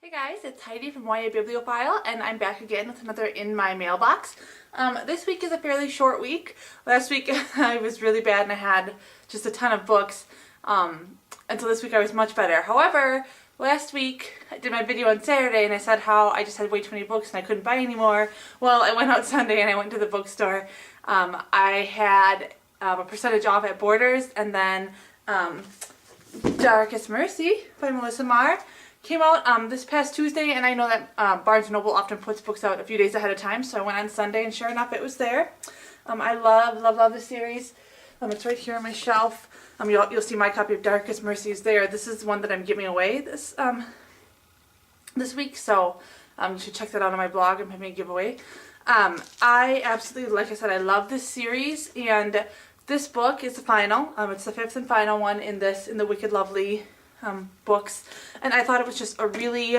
Hey guys, it's Heidi from YA Bibliophile, and I'm back again with another In My Mailbox. This week is a fairly short week. Last week I was really bad and I had just a ton of books, and so this week I was much better. However, last week I did my video on Saturday and I said how I just had way too many books and I couldn't buy any more. Well, I went out Sunday and I went to the bookstore. I had a percentage off at Borders, and then Darkest Mercy by Melissa Marr came out this past Tuesday, and I know that Barnes & Noble often puts books out a few days ahead of time, so I went on Sunday and sure enough it was there. I love this series. It's right here on my shelf. You'll see my copy of Darkest Mercy is there. This is one that I'm giving away this week, so you should check that out on my blog. I'm having a giveaway. I absolutely, like I said, I love this series, and this book is the final. It's the fifth and final one in the Wicked Lovely books, and I thought it was just a great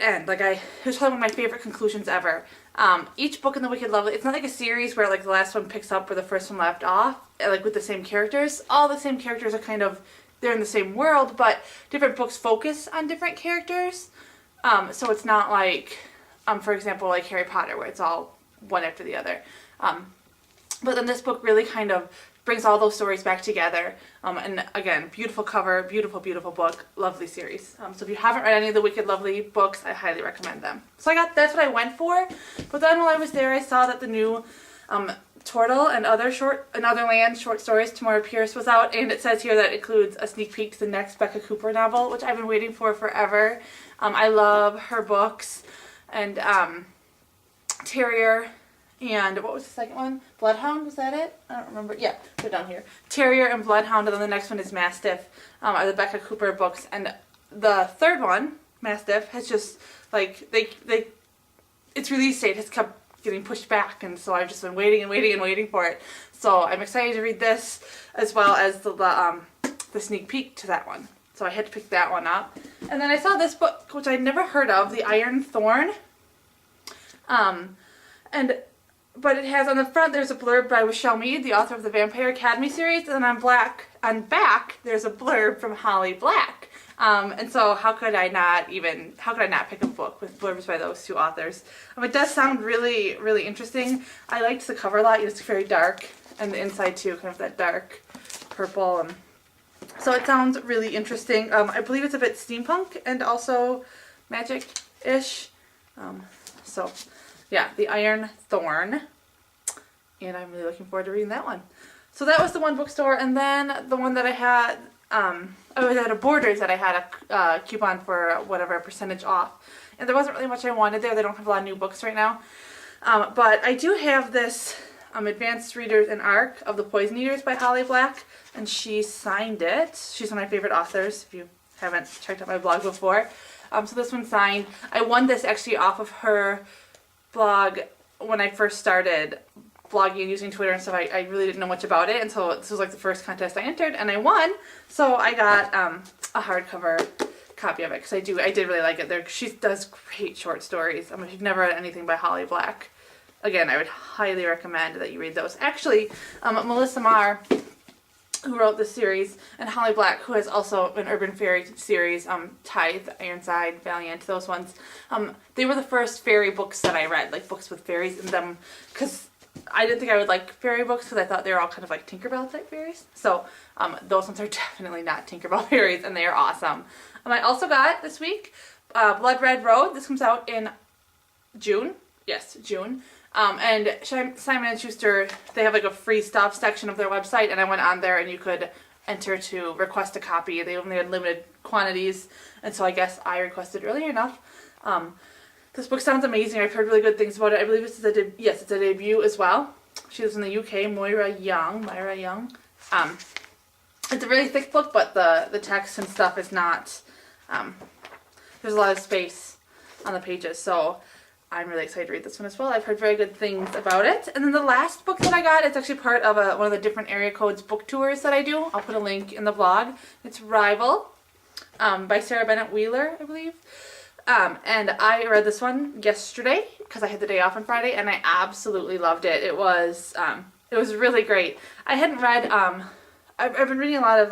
end. It was probably one of my favorite conclusions ever. Each book in the Wicked Lovely, it's not like a series where the last one picks up where the first one left off, with the same characters. All the same characters are kind of, they're in the same world, but different books focus on different characters. So it's not like, for example, like Harry Potter, where it's all one after the other. But then this book really kind of brings all those stories back together. And again, beautiful cover, beautiful book, lovely series. So if you haven't read any of the Wicked Lovely books, I highly recommend them. So that's what I went for. But then while I was there, I saw that the new Turtle and Other Land short stories, Tamora Pierce, was out, and it says here that it includes a sneak peek to the next Becca Cooper novel, which I've been waiting for forever. I love her books, and Terrier. And what was the second one? Bloodhound, was that it? I don't remember. Yeah, they're down here. Terrier and Bloodhound, and then the next one is Mastiff, are the Becca Cooper books. And the third one, Mastiff, has just, its release date has kept getting pushed back, and so I've just been waiting for it. So I'm excited to read this, as well as the sneak peek to that one. So I had to pick that one up. And then I saw this book, which I'd never heard of, The Iron Thorn. But it has on the front, there's a blurb by Rochelle Mead, the author of the Vampire Academy series, and then on back there's a blurb from Holly Black. And so how could I not pick a book with blurbs by those two authors? It does sound really interesting. I liked the cover a lot. It's very dark, and the inside too, kind of that dark purple. And so it sounds really interesting. I believe it's a bit steampunk and also magic-ish. So yeah, The Iron Thorn, and I'm really looking forward to reading that one. So that was the one bookstore, and then the one that I had, I was at a Borders that I had a coupon for whatever percentage off, and there wasn't really much I wanted there. They don't have a lot of new books right now, but I do have this Advanced Readers and Arc of the Poison Eaters by Holly Black, and she signed it. She's one of my favorite authors, if you haven't checked out my blog before. So this one's signed. I won this actually off of her blog when I first started blogging and using Twitter and stuff. I really didn't know much about it, and so this was the first contest I entered, and I won. So I got a hardcover copy of it because I did really like it. She does great short stories. If you've never read anything by Holly Black, again, I would highly recommend that you read those. Actually, Melissa Marr, who wrote this series, and Holly Black, who has also an urban fairy series, Tithe, Ironside, Valiant, those ones. They were the first fairy books that I read, books with fairies in them, because I didn't think I would like fairy books because I thought they were all kind of like Tinkerbell type fairies. So those ones are definitely not Tinkerbell fairies, and they are awesome. I also got this week Blood Red Road. This comes out in June. Yes, June. And Simon & Schuster, they have a free stuff section of their website, and I went on there and you could enter to request a copy. They only had limited quantities, and so I guess I requested early enough. This book sounds amazing. I've heard really good things about it. I believe it's a debut as well. She lives in the UK, Myra Young. It's a really thick book, but the text and stuff is not, there's a lot of space on the pages, so I'm really excited to read this one as well. I've heard very good things about it. And then the last book that I got, it's actually part of one of the different area codes book tours that I do. I'll put a link in the blog. It's Rival by Sarah Bennett Wheeler, I believe. And I read this one yesterday because I had the day off on Friday, and I absolutely loved it. It was really great. I hadn't read, I've been reading a lot of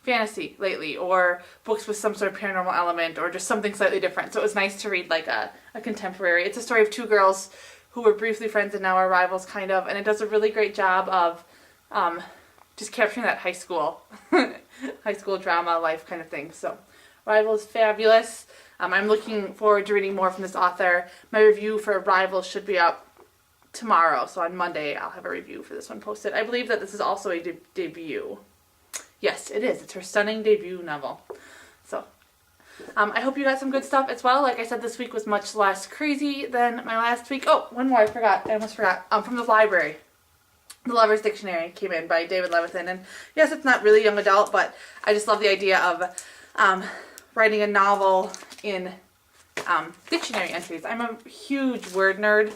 fantasy lately, or books with some sort of paranormal element, or just something slightly different. So it was nice to read like a contemporary. It's a story of two girls who were briefly friends and now are rivals, kind of, and it does a really great job of just capturing that high school drama life kind of thing. So Rival is fabulous. I'm looking forward to reading more from this author. My review for Rival should be up tomorrow, so on Monday I'll have a review for this one posted. I believe that this is also a debut. Yes, it is. It's her stunning debut novel. So I hope you got some good stuff as well. Like I said, this week was much less crazy than my last week. Oh, one more I forgot. I almost forgot. From the library. The Lover's Dictionary came in by David Levithan. And yes, it's not really young adult, but I just love the idea of writing a novel in dictionary entries. I'm a huge word nerd,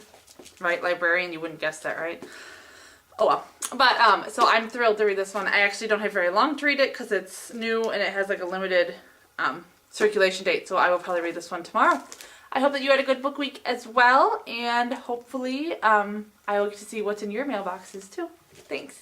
right? Librarian, you wouldn't guess that, right? Oh well. But, so I'm thrilled to read this one. I actually don't have very long to read it because it's new and it has like a limited circulation date, so I will probably read this one tomorrow. I hope that you had a good book week as well, and hopefully I will get to see what's in your mailboxes too. Thanks.